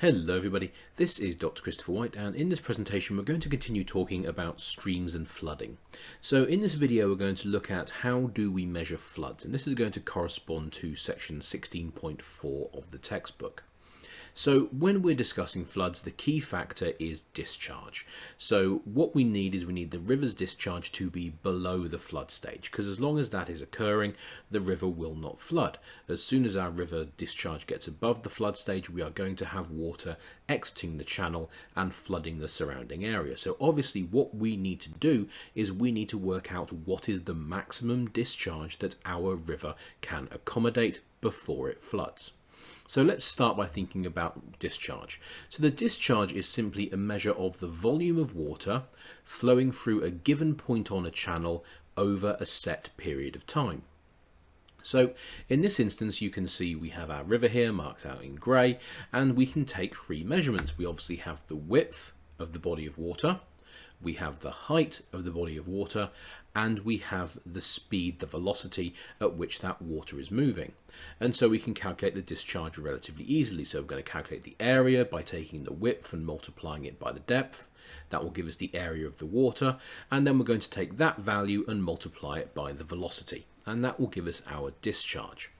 Hello everybody, this is Dr. Christopher White, and in this presentation we're going to continue talking about streams and flooding. So in this video we're going to look at how do we measure floods, and this is going to correspond to section 16.4 of the textbook. So when we're discussing floods, the key factor is discharge. So what we need is the river's discharge to be below the flood stage, because as long as that is occurring, the river will not flood. As soon as our river discharge gets above the flood stage, we are going to have water exiting the channel and flooding the surrounding area. So obviously what we need to do is we need to work out what is the maximum discharge that our river can accommodate before it floods. So let's start by thinking about discharge. So the discharge is simply a measure of the volume of water flowing through a given point on a channel over a set period of time. So in this instance you can see we have our river here marked out in grey, and we can take three measurements. We obviously have the width of the body of water, we have the height of the body of water, and we have the speed, the velocity at which that water is moving. And so we can calculate the discharge relatively easily. So we're going to calculate the area by taking the width and multiplying it by the depth. That will give us the area of the water, and then we're going to take that value and multiply it by the velocity, and that will give us our discharge.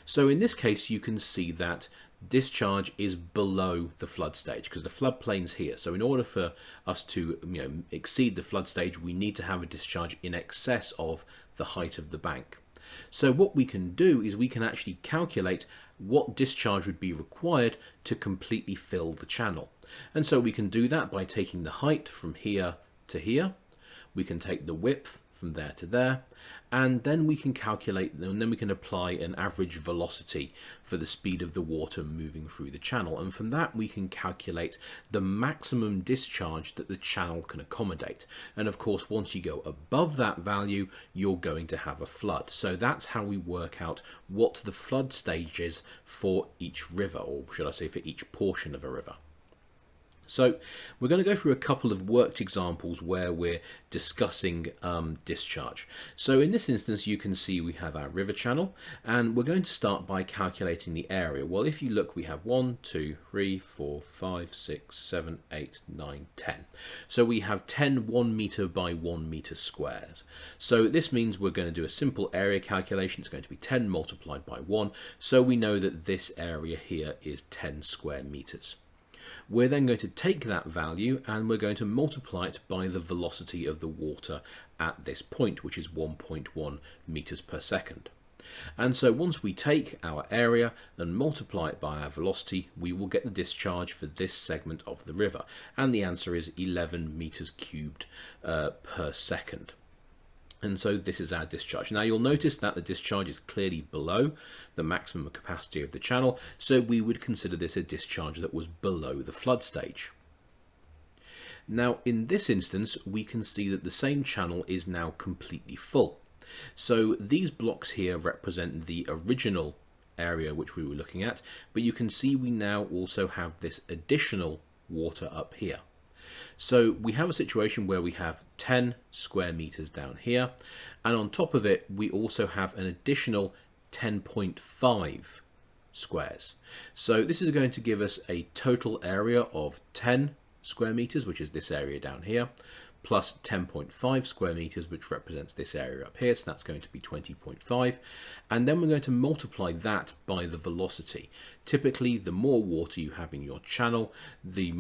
So in this case you can see that discharge is below the flood stage because the floodplain's here. So in order for us to exceed the flood stage, we need to have a discharge in excess of the height of the bank. So what we can do is we can actually calculate what discharge would be required to completely fill the channel. And so we can do that by taking the height from here to here. We can take the width from there to there, and then we can calculate, and then we can apply an average velocity for the speed of the water moving through the channel, and from that we can calculate the maximum discharge that the channel can accommodate. And of course once you go above that value you're going to have a flood. So that's how we work out what the flood stage is for each river, or should I say for each portion of a river. So we're going to go through a couple of worked examples where we're discussing discharge. So in this instance you can see we have our river channel, and we're going to start by calculating the area. Well, if you look, we have 1, 2, 3, 4, 5, 6, 7, 8, 9, 10. So we have 10 1 meter by 1 meter squared. So this means we're going to do a simple area calculation. It's going to be 10 multiplied by 1. So we know that this area here is 10 square meters. We're then going to take that value and we're going to multiply it by the velocity of the water at this point, which is 1.1 meters per second. And so once we take our area and multiply it by our velocity, we will get the discharge for this segment of the river. And the answer is 11 meters cubed per second. And so this is our discharge. Now you'll notice that the discharge is clearly below the maximum capacity of the channel, so we would consider this a discharge that was below the flood stage. Now in this instance we can see that the same channel is now completely full. So these blocks here represent the original area which we were looking at, but you can see we now also have this additional water up here. So we have a situation where we have 10 square meters down here, and on top of it we also have an additional 10.5 squares. So this is going to give us a total area of 10 square meters, which is this area down here, plus 10.5 square meters, which represents this area up here, so that's going to be 20.5, and then we're going to multiply that by the velocity. Typically the more water you have in your channel, the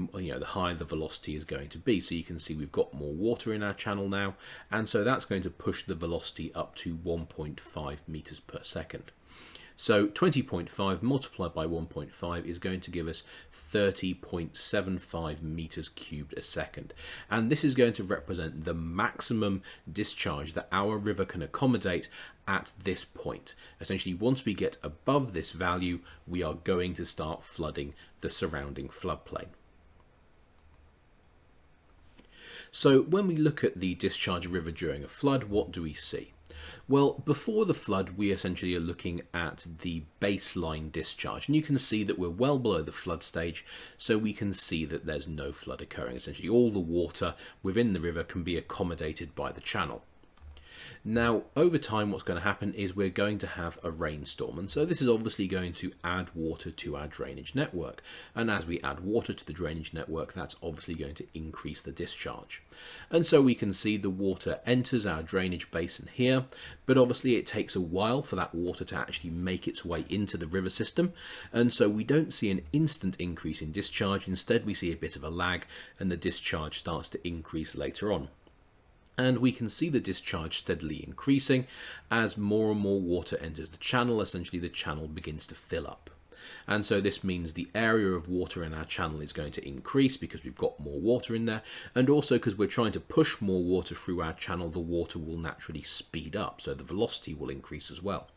higher the velocity is going to be. So you can see we've got more water in our channel now, and so that's going to push the velocity up to 1.5 meters per second. So 20.5 multiplied by 1.5 is going to give us 30.75 meters cubed a second. And this is going to represent the maximum discharge that our river can accommodate at this point. Essentially, once we get above this value, we are going to start flooding the surrounding floodplain. So when we look at the discharge river during a flood, what do we see? Well, before the flood, we essentially are looking at the baseline discharge, and you can see that we're well below the flood stage, so we can see that there's no flood occurring. Essentially, all the water within the river can be accommodated by the channel. Now, over time, what's going to happen is we're going to have a rainstorm. And so this is obviously going to add water to our drainage network. And as we add water to the drainage network, that's obviously going to increase the discharge. And so we can see the water enters our drainage basin here, but obviously it takes a while for that water to actually make its way into the river system. And so we don't see an instant increase in discharge. Instead, we see a bit of a lag, and the discharge starts to increase later on. And we can see the discharge steadily increasing as more and more water enters the channel. Essentially, the channel begins to fill up. And so this means the area of water in our channel is going to increase because we've got more water in there. And also because we're trying to push more water through our channel, the water will naturally speed up. So the velocity will increase as well.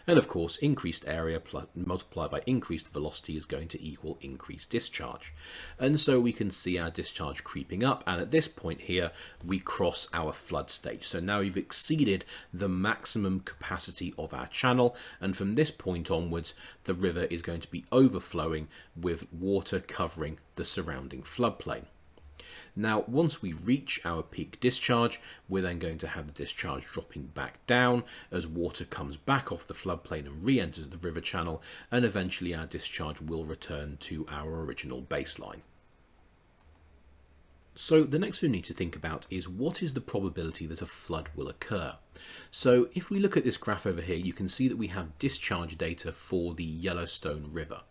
And of course, increased area multiplied by increased velocity is going to equal increased discharge. And so we can see our discharge creeping up. And at this point here, we cross our flood stage. So now we've exceeded the maximum capacity of our channel. And from this point onwards, the river is going to be overflowing with water covering the surrounding floodplain. Now, once we reach our peak discharge, we're then going to have the discharge dropping back down as water comes back off the floodplain and re-enters the river channel, and eventually our discharge will return to our original baseline. So the next thing we need to think about is what is the probability that a flood will occur. So if we look at this graph over here, you can see that we have discharge data for the Yellowstone River.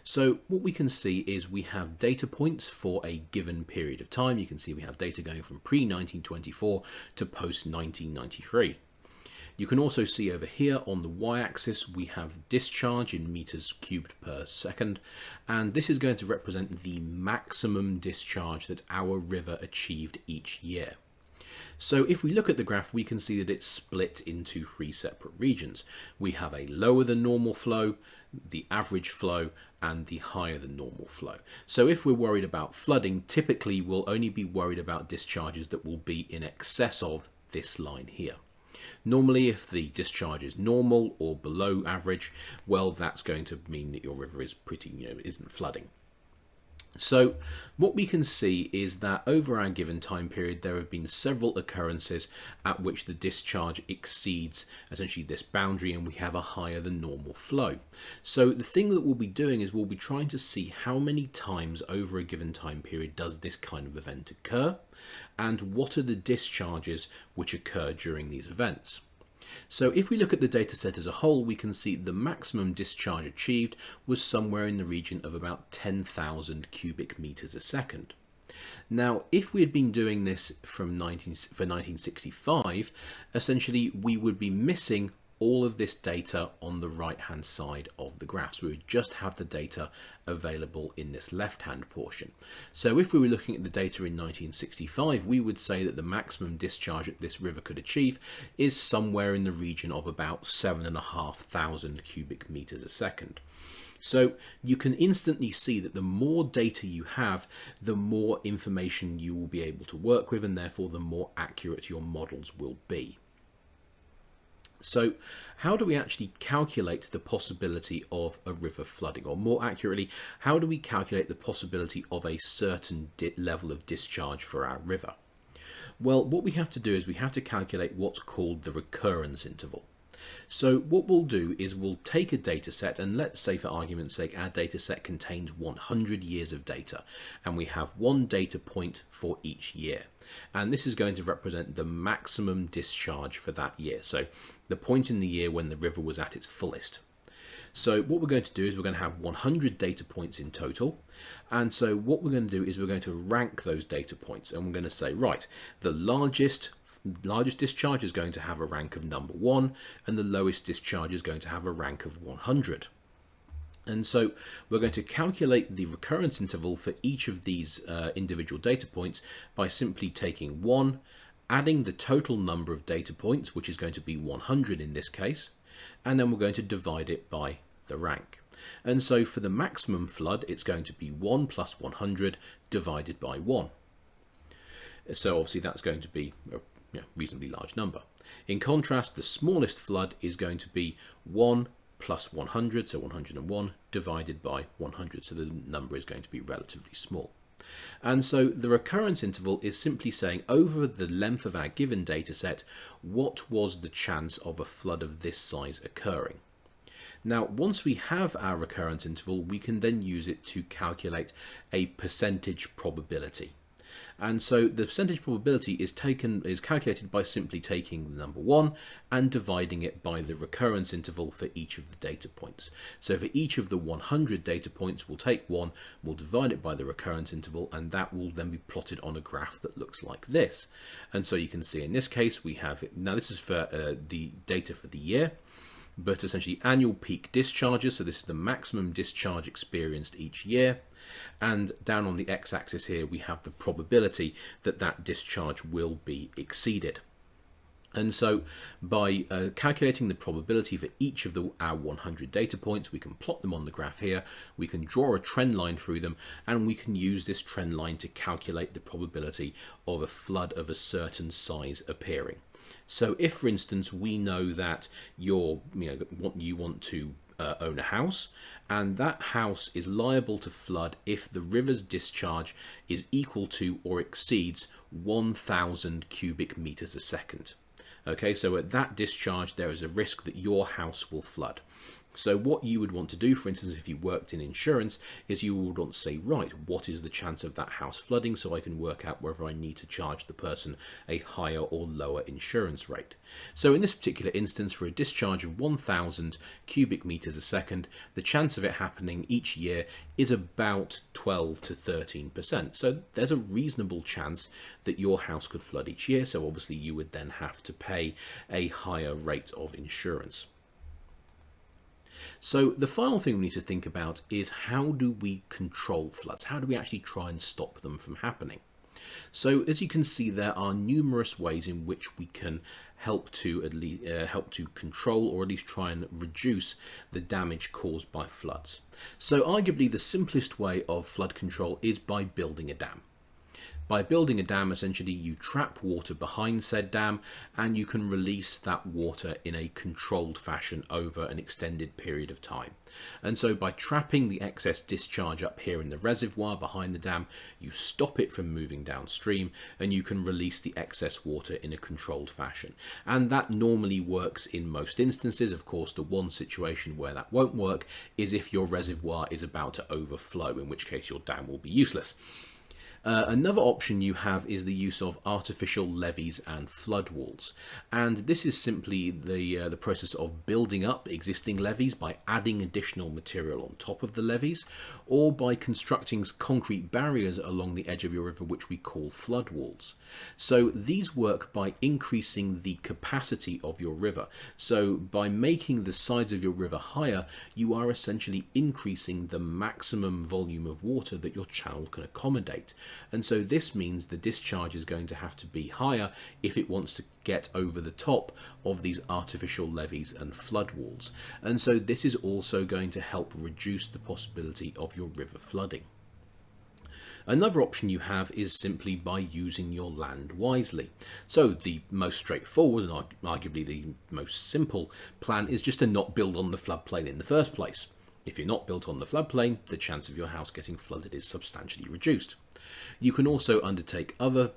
So what we can see is we have data points for a given period of time. You can see we have data going from pre-1924 to post-1993. You can also see over here on the y-axis we have discharge in meters cubed per second, and this is going to represent the maximum discharge that our river achieved each year. So if we look at the graph, we can see that it's split into three separate regions. We have a lower than normal flow, the average flow, and the higher than normal flow. So if we're worried about flooding, typically we'll only be worried about discharges that will be in excess of this line here. Normally, if the discharge is normal or below average, well, that's going to mean that your river is isn't flooding. So what we can see is that over our given time period, there have been several occurrences at which the discharge exceeds essentially this boundary and we have a higher than normal flow. So the thing that we'll be doing is we'll be trying to see how many times over a given time period does this kind of event occur, and what are the discharges which occur during these events. So if we look at the data set as a whole, we can see the maximum discharge achieved was somewhere in the region of about 10,000 cubic meters a second. Now, if we had been doing this for 1965, essentially we would be missing all of this data on the right hand side of the graph. So we would just have the data available in this left hand portion. So if we were looking at the data in 1965, we would say that the maximum discharge that this river could achieve is somewhere in the region of about 7,500 cubic meters a second. So you can instantly see that the more data you have, the more information you will be able to work with, and therefore the more accurate your models will be. So how do we actually calculate the possibility of a river flooding? Or more accurately, how do we calculate the possibility of a certain level of discharge for our river? Well, what we have to do is we have to calculate what's called the recurrence interval. So what we'll do is we'll take a data set, and let's say for argument's sake our data set contains 100 years of data, and we have one data point for each year. And this is going to represent the maximum discharge for that year. So the point in the year when the river was at its fullest. So what we're going to do is we're going to have 100 data points in total. And so what we're going to do is we're going to rank those data points. And we're going to say, right, the largest discharge is going to have a rank of number 1, and the lowest discharge is going to have a rank of 100. And so we're going to calculate the recurrence interval for each of these individual data points by simply taking 1, adding the total number of data points, which is going to be 100 in this case, and then we're going to divide it by the rank. And so for the maximum flood, it's going to be 1 plus 100 divided by 1. So obviously that's going to be a reasonably large number. In contrast, the smallest flood is going to be 1 plus 100, so 101, divided by 100, so the number is going to be relatively small. And so the recurrence interval is simply saying over the length of our given data set, what was the chance of a flood of this size occurring? Now, once we have our recurrence interval, we can then use it to calculate a percentage probability. And so the percentage probability is calculated by simply taking the number 1 and dividing it by the recurrence interval for each of the data points. So for each of the 100 data points, we'll take 1, we'll divide it by the recurrence interval, and that will then be plotted on a graph that looks like this. And so you can see in this case we have it. Now this is for the data for the year, but essentially annual peak discharges, so this is the maximum discharge experienced each year, and down on the x-axis here we have the probability that that discharge will be exceeded. And so by calculating the probability for each of our 100 data points, we can plot them on the graph here, we can draw a trend line through them, and we can use this trend line to calculate the probability of a flood of a certain size appearing. So if, for instance, we know that you want to own a house, and that house is liable to flood if the river's discharge is equal to or exceeds 1,000 cubic meters a second. Okay, so at that discharge there is a risk that your house will flood. So what you would want to do, for instance, if you worked in insurance, is you would want to say, right, what is the chance of that house flooding, so I can work out whether I need to charge the person a higher or lower insurance rate. So in this particular instance, for a discharge of 1,000 cubic meters a second, the chance of it happening each year is about 12 to 13%. So there's a reasonable chance that your house could flood each year, so obviously you would then have to pay a higher rate of insurance. So the final thing we need to think about is, how do we control floods? How do we actually try and stop them from happening? So as you can see, there are numerous ways in which we can help to control, or at least try and reduce, the damage caused by floods. So arguably the simplest way of flood control is by building a dam. By building a dam, essentially you trap water behind said dam, and you can release that water in a controlled fashion over an extended period of time. And so by trapping the excess discharge up here in the reservoir behind the dam, you stop it from moving downstream, and you can release the excess water in a controlled fashion. And that normally works in most instances. Of course, the one situation where that won't work is if your reservoir is about to overflow, in which case your dam will be useless. Another option you have is the use of artificial levees and flood walls, and this is simply the process of building up existing levees by adding additional material on top of the levees, or by constructing concrete barriers along the edge of your river, which we call flood walls. So these work by increasing the capacity of your river. So by making the sides of your river higher, you are essentially increasing the maximum volume of water that your channel can accommodate. And so this means the discharge is going to have to be higher if it wants to get over the top of these artificial levees and flood walls. And so this is also going to help reduce the possibility of your river flooding. Another option you have is simply by using your land wisely. So the most straightforward and arguably the most simple plan is just to not build on the floodplain in the first place. If you're not built on the floodplain, the chance of your house getting flooded is substantially reduced. You can also undertake other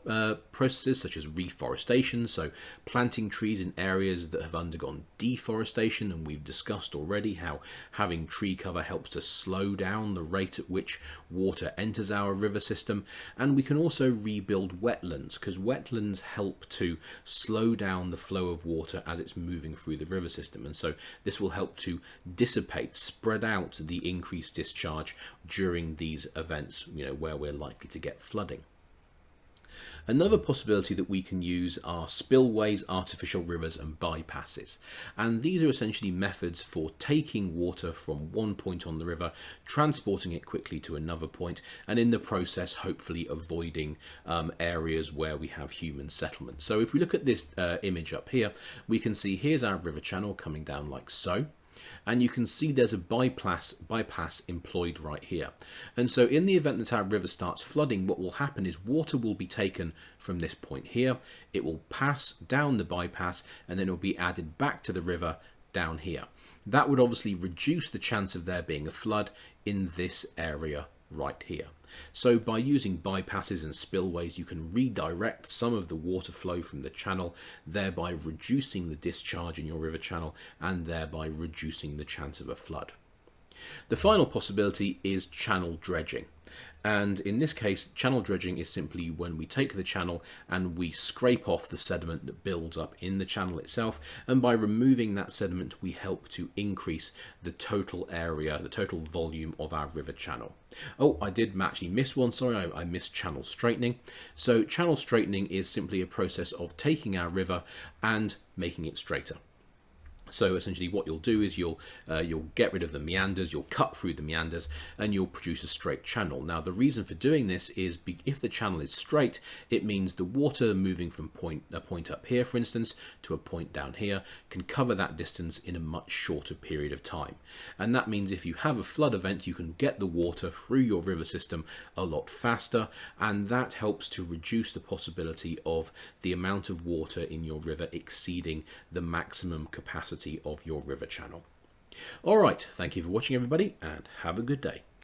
processes such as reforestation, so planting trees in areas that have undergone deforestation, and we've discussed already how having tree cover helps to slow down the rate at which water enters our river system. And we can also rebuild wetlands, because wetlands help to slow down the flow of water as it's moving through the river system, and so this will help to dissipate, spread out the increased discharge during these events, where we're likely to get flooding. Another possibility that we can use are spillways, artificial rivers and bypasses, and these are essentially methods for taking water from one point on the river, transporting it quickly to another point, and in the process hopefully avoiding areas where we have human settlement. So if we look at this image up here, we can see here's our river channel coming down like so. And you can see there's a bypass employed right here. And so in the event that our river starts flooding, what will happen is water will be taken from this point here, it will pass down the bypass, and then it will be added back to the river down here. That would obviously reduce the chance of there being a flood in this area right here. So by using bypasses and spillways, you can redirect some of the water flow from the channel, thereby reducing the discharge in your river channel and thereby reducing the chance of a flood. The final possibility is channel dredging. And in this case, channel dredging is simply when we take the channel and we scrape off the sediment that builds up in the channel itself, and by removing that sediment we help to increase the total area, the total volume of our river channel. Oh, I did actually miss one, sorry, I missed channel straightening. So channel straightening is simply a process of taking our river and making it straighter. So essentially what you'll do is you'll get rid of the meanders, you'll cut through the meanders, and you'll produce a straight channel. Now the reason for doing this is if the channel is straight, it means the water moving from a point up here, for instance, to a point down here can cover that distance in a much shorter period of time. And that means if you have a flood event, you can get the water through your river system a lot faster, and that helps to reduce the possibility of the amount of water in your river exceeding the maximum capacity of your river channel. Alright, thank you for watching everybody, and have a good day.